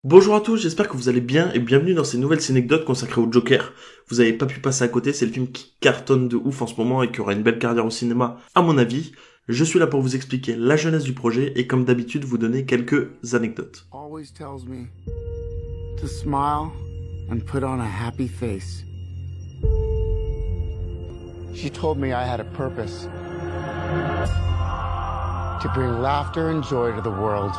Bonjour à tous, j'espère que vous allez bien et bienvenue dans ces nouvelles anecdotes consacrées au Joker. Vous avez pas pu passer à côté, c'est le film qui cartonne de ouf en ce moment et qui aura une belle carrière au cinéma, à mon avis. Je suis là pour vous expliquer la jeunesse du projet et comme d'habitude vous donner quelques anecdotes. Always tells me to smile and put on a happy face. She told me I had a purpose to bring laughter and joy to the world.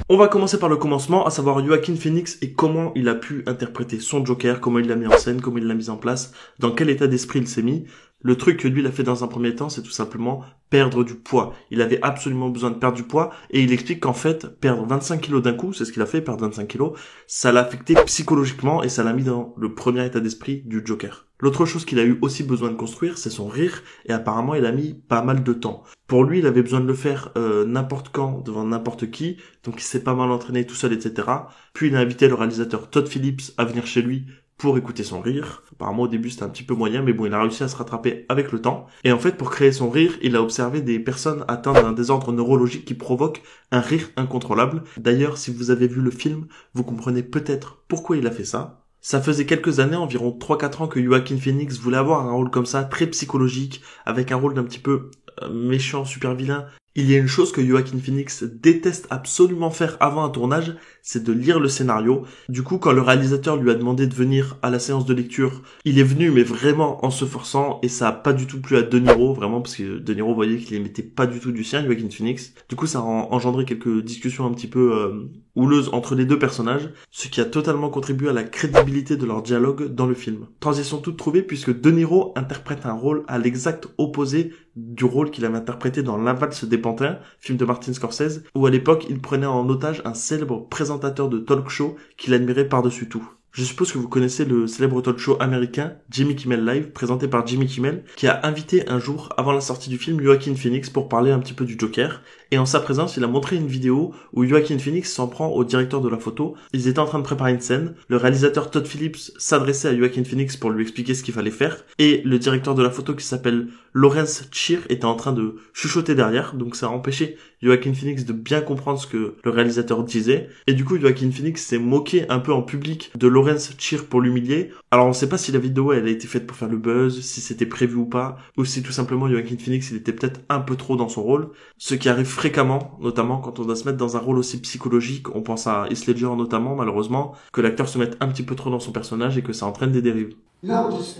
On va commencer par le commencement, à savoir Joaquin Phoenix et comment il a pu interpréter son Joker, comment il l'a mis en scène, comment il l'a mis en place, dans quel état d'esprit il s'est mis. Le truc que lui il a fait dans un premier temps, c'est tout simplement perdre du poids. Il avait absolument besoin de perdre du poids et il explique qu'en fait, perdre 25 kilos d'un coup, c'est ce qu'il a fait, perdre 25 kilos, ça l'a affecté psychologiquement et ça l'a mis dans le premier état d'esprit du Joker. L'autre chose qu'il a eu aussi besoin de construire, c'est son rire et apparemment il a mis pas mal de temps. Pour lui, il avait besoin de le faire n'importe quand, devant n'importe qui, donc il s'est pas mal entraîné tout seul, etc. Puis il a invité le réalisateur Todd Phillips à venir chez lui pour écouter son rire. Apparemment au début c'était un petit peu moyen, mais bon, il a réussi à se rattraper avec le temps. Et en fait, pour créer son rire, il a observé des personnes atteintes d'un désordre neurologique qui provoque un rire incontrôlable. D'ailleurs, si vous avez vu le film, vous comprenez peut-être pourquoi il a fait ça. Ça faisait quelques années, environ 3-4 ans, que Joaquin Phoenix voulait avoir un rôle comme ça, très psychologique, avec un rôle d'un petit peu méchant, super vilain. Il y a une chose que Joaquin Phoenix déteste absolument faire avant un tournage, c'est de lire le scénario. Du coup, quand le réalisateur lui a demandé de venir à la séance de lecture, il est venu, mais vraiment en se forçant, et ça a pas du tout plu à De Niro, vraiment, parce que De Niro voyait qu'il aimait pas du tout du sien, Joaquin Phoenix. Du coup, ça a engendré quelques discussions un petit peu houleuses entre les deux personnages, ce qui a totalement contribué à la crédibilité de leur dialogue dans le film. Transition toute trouvée, puisque De Niro interprète un rôle à l'exact opposé du rôle qu'il avait interprété dans La Valse des Pantins, film de Martin Scorsese, où à l'époque il prenait en otage un célèbre présentateur de talk show qu'il admirait par-dessus tout. Je suppose que vous connaissez le célèbre talk show américain Jimmy Kimmel Live, présenté par Jimmy Kimmel, qui a invité un jour, avant la sortie du film, Joaquin Phoenix pour parler un petit peu du Joker. Et en sa présence, il a montré une vidéo où Joaquin Phoenix s'en prend au directeur de la photo. Ils étaient en train de préparer une scène. Le réalisateur Todd Phillips s'adressait à Joaquin Phoenix pour lui expliquer ce qu'il fallait faire. Et le directeur de la photo, qui s'appelle Lawrence Cheer, était en train de chuchoter derrière. Donc ça a empêché Joaquin Phoenix de bien comprendre ce que le réalisateur disait. Et du coup, Joaquin Phoenix s'est moqué un peu en public de Lawrence Cheer pour l'humilier. Alors on sait pas si la vidéo elle a été faite pour faire le buzz, si c'était prévu ou pas, ou si tout simplement Joaquin Phoenix il était peut-être un peu trop dans son rôle. Ce qui arrive fréquemment, notamment quand on doit se mettre dans un rôle aussi psychologique, on pense à Heath Ledger notamment, malheureusement, que l'acteur se mette un petit peu trop dans son personnage et que ça entraîne des dérives. No, just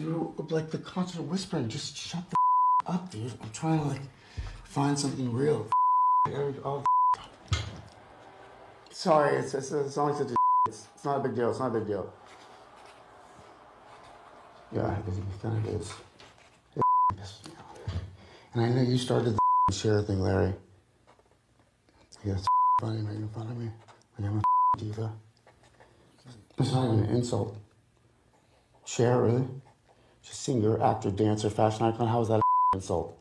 like the constant whispering. Just shut the up, dude. I'm trying to find something real. Oh, sorry, it's only such a. It's not a big deal. It's not a big deal. Yeah, it kind of is. It pisses me off. And I know you started the share thing, Larry. Yeah, it's funny making fun of me. Like I'm a diva. It's not even an insult. Cher, really? She's a singer, actor, dancer, fashion icon. How is that an insult?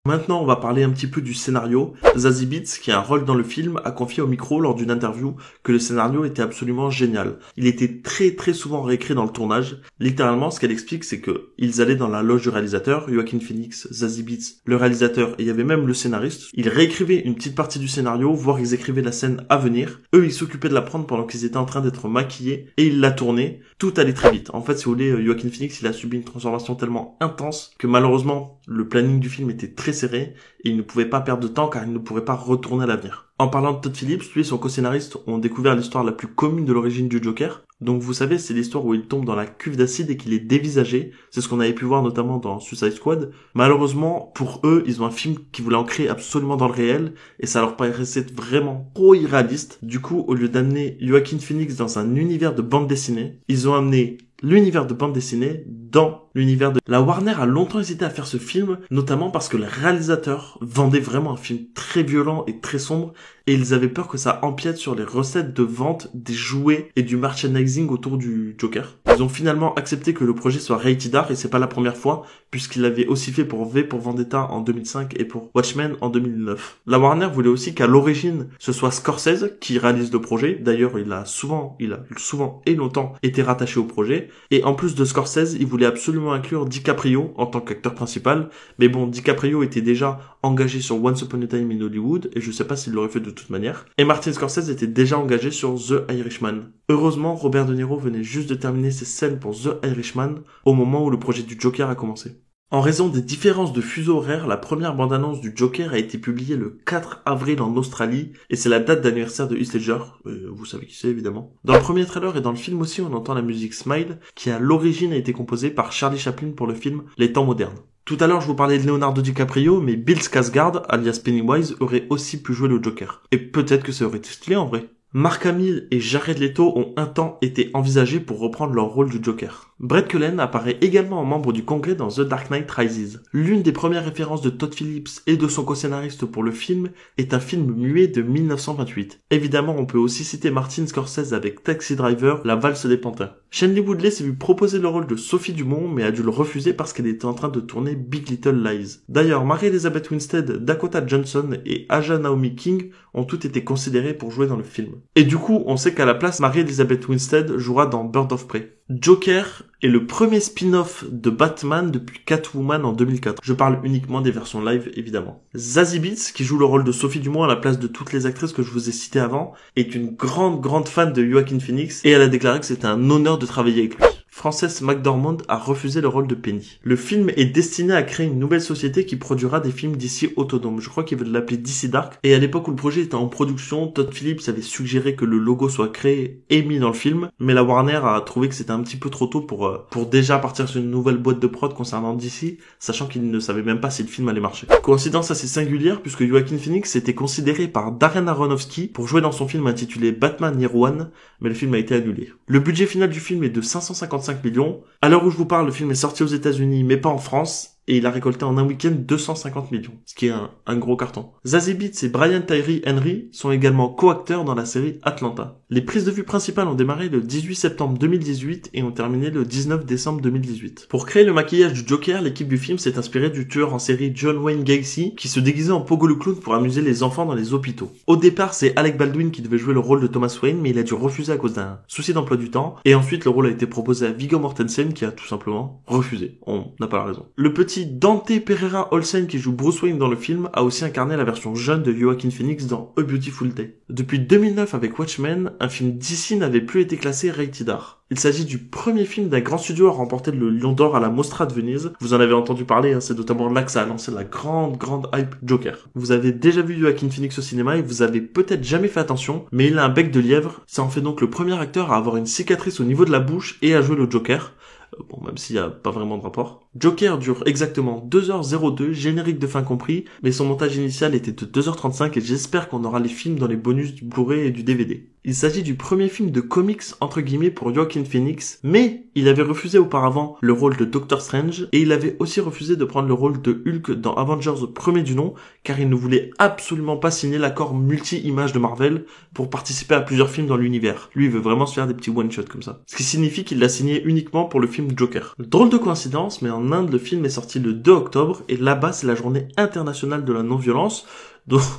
Maintenant, on va parler un petit peu du scénario. Zazie Beetz, qui a un rôle dans le film, a confié au micro lors d'une interview que le scénario était absolument génial. Il était très très souvent réécrit dans le tournage. Littéralement, ce qu'elle explique, c'est que ils allaient dans la loge du réalisateur, Joaquin Phoenix, Zazie Beetz, le réalisateur, et il y avait même le scénariste. Ils réécrivaient une petite partie du scénario, voire ils écrivaient la scène à venir. Eux, ils s'occupaient de la prendre pendant qu'ils étaient en train d'être maquillés, et ils la tournaient. Tout allait très vite. En fait, si vous voulez, Joaquin Phoenix, il a subi une transformation tellement intense que malheureusement, le planning du film était très serré et il ne pouvait pas perdre de temps car il ne pourrait pas retourner à l'avenir. En parlant de Todd Phillips, lui et son co-scénariste ont découvert l'histoire la plus commune de l'origine du Joker. Donc vous savez, c'est l'histoire où il tombe dans la cuve d'acide et qu'il est dévisagé. C'est ce qu'on avait pu voir notamment dans Suicide Squad. Malheureusement, pour eux, ils ont un film qui voulait ancrer absolument dans le réel et ça leur paraissait vraiment trop irréaliste. Du coup, au lieu d'amener Joaquin Phoenix dans un univers de bande dessinée, ils ont amené l'univers de bande dessinée dans l'univers de... La Warner a longtemps hésité à faire ce film, notamment parce que le réalisateur vendait vraiment un film très violent et très sombre, et ils avaient peur que ça empiète sur les recettes de vente des jouets et du merchandising fundraising autour du Joker. Ils ont finalement accepté que le projet soit rated R et c'est pas la première fois puisqu'il l'avait aussi fait pour V pour Vendetta en 2005 et pour Watchmen en 2009. La Warner voulait aussi qu'à l'origine ce soit Scorsese qui réalise le projet. D'ailleurs, il a souvent et longtemps été rattaché au projet. Et en plus de Scorsese, il voulait absolument inclure DiCaprio en tant qu'acteur principal. Mais bon, DiCaprio était déjà engagé sur Once Upon a Time in Hollywood et je sais pas s'il l'aurait fait de toute manière. Et Martin Scorsese était déjà engagé sur The Irishman. Heureusement, Robert De Niro venait juste de terminer ses scènes pour The Irishman au moment où le projet du Joker a commencé. En raison des différences de fuseau horaire, la première bande-annonce du Joker a été publiée le 4 avril en Australie, et c'est la date d'anniversaire de Heath Ledger, vous savez qui c'est évidemment. Dans le premier trailer et dans le film aussi, on entend la musique Smile, qui à l'origine a été composée par Charlie Chaplin pour le film Les Temps modernes. Tout à l'heure, je vous parlais de Leonardo DiCaprio, mais Bill Skarsgård, alias Pennywise, aurait aussi pu jouer le Joker. Et peut-être que ça aurait été stylé en vrai. Mark Hamill et Jared Leto ont un temps été envisagés pour reprendre leur rôle du Joker. Brett Cullen apparaît également en membre du Congrès dans The Dark Knight Rises. L'une des premières références de Todd Phillips et de son co-scénariste pour le film est un film muet de 1928. Évidemment, on peut aussi citer Martin Scorsese avec Taxi Driver, La valse des pantins. Shailene Woodley s'est vu proposer le rôle de Sophie Dumont, mais a dû le refuser parce qu'elle était en train de tourner Big Little Lies. D'ailleurs, Mary-Elizabeth Winstead, Dakota Johnson et Aja Naomi King ont toutes été considérées pour jouer dans le film. Et du coup, on sait qu'à la place, Mary-Elizabeth Winstead jouera dans Bird of Prey. Joker est le premier spin-off de Batman depuis Catwoman en 2004. Je parle uniquement des versions live, évidemment. Zazie Beetz, qui joue le rôle de Sophie Dumont à la place de toutes les actrices que je vous ai citées avant, est une grande fan de Joaquin Phoenix et elle a déclaré que c'était un honneur de travailler avec lui. Frances McDormand a refusé le rôle de Penny. Le film est destiné à créer une nouvelle société qui produira des films DC autonomes. Je crois qu'ils veulent l'appeler DC Dark. Et à l'époque où le projet était en production, Todd Phillips avait suggéré que le logo soit créé et mis dans le film. Mais la Warner a trouvé que c'était un petit peu trop tôt pour déjà partir sur une nouvelle boîte de prod concernant DC, sachant qu'ils ne savaient même pas si le film allait marcher. Coïncidence assez singulière puisque Joaquin Phoenix était considéré par Darren Aronofsky pour jouer dans son film intitulé Batman Year One, mais le film a été annulé. Le budget final du film est de 555 millions. À l'heure où je vous parle, le film est sorti aux États-Unis mais pas en France et il a récolté en un week-end 250 millions, ce qui est un gros carton. Zazie Beetz et Brian Tyree Henry sont également co-acteurs dans la série Atlanta. Les prises de vue principales ont démarré le 18 septembre 2018 et ont terminé le 19 décembre 2018. Pour créer le maquillage du Joker, l'équipe du film s'est inspirée du tueur en série John Wayne Gacy qui se déguisait en Pogo le clown pour amuser les enfants dans les hôpitaux. Au départ, c'est Alec Baldwin qui devait jouer le rôle de Thomas Wayne, mais il a dû refuser à cause d'un souci d'emploi du temps. Et ensuite, le rôle a été proposé à Viggo Mortensen qui a tout simplement refusé. On n'a pas la raison. Le petit Dante Pereira Olsen qui joue Bruce Wayne dans le film a aussi incarné la version jeune de Joaquin Phoenix dans A Beautiful Day. Depuis 2009 avec Watchmen, un film DC n'avait plus été classé rated R. Il s'agit du premier film d'un grand studio à remporter le Lion d'Or à la Mostra de Venise. Vous en avez entendu parler, c'est notamment là que ça a lancé la grande hype Joker. Vous avez déjà vu Joaquin Phoenix au cinéma et vous avez peut-être jamais fait attention, mais il a un bec de lièvre. Ça en fait donc le premier acteur à avoir une cicatrice au niveau de la bouche et à jouer le Joker. Bon, même s'il n'y a pas vraiment de rapport. Joker dure exactement 2h02, générique de fin compris, mais son montage initial était de 2h35 et j'espère qu'on aura les films dans les bonus du Blu-ray et du DVD. Il s'agit du premier film de comics entre guillemets pour Joaquin Phoenix, mais il avait refusé auparavant le rôle de Doctor Strange et il avait aussi refusé de prendre le rôle de Hulk dans Avengers premier du nom car il ne voulait absolument pas signer l'accord multi-images de Marvel pour participer à plusieurs films dans l'univers. Lui, il veut vraiment se faire des petits one-shots comme ça. Ce qui signifie qu'il l'a signé uniquement pour le film Joker. Drôle de coïncidence, mais en Inde, le film est sorti le 2 octobre et là-bas, c'est la journée internationale de la non-violence.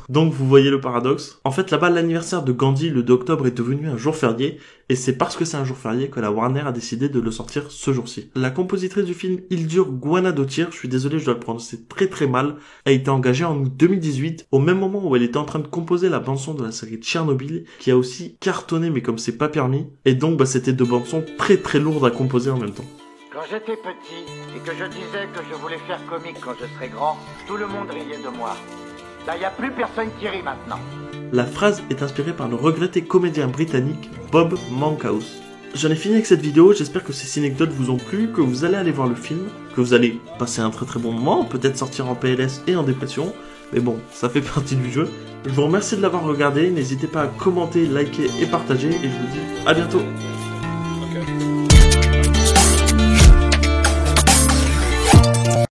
Donc vous voyez le paradoxe. En fait, là-bas, l'anniversaire de Gandhi, le 2 octobre, est devenu un jour férié, et c'est parce que c'est un jour férié que la Warner a décidé de le sortir ce jour-ci. La compositrice du film, Hildur Guðnadóttir, je suis désolé, je dois le prononcer très mal, a été engagée en août 2018, au même moment où elle était en train de composer la bande-son de la série Tchernobyl, qui a aussi cartonné, mais comme c'est pas permis, et donc c'était deux bandes-son très lourdes à composer en même temps. Quand j'étais petit, et que je disais que je voulais faire comique quand je serais grand, tout le monde riait de moi. Là, y a plus personne qui rit maintenant. La phrase est inspirée par le regretté comédien britannique Bob Monkhouse. J'en ai fini avec cette vidéo, j'espère que ces synecdotes vous ont plu, que vous allez aller voir le film, que vous allez passer un très bon moment, peut-être sortir en PLS et en dépression, mais bon, ça fait partie du jeu. Je vous remercie de l'avoir regardé, n'hésitez pas à commenter, liker et partager, et je vous dis à bientôt.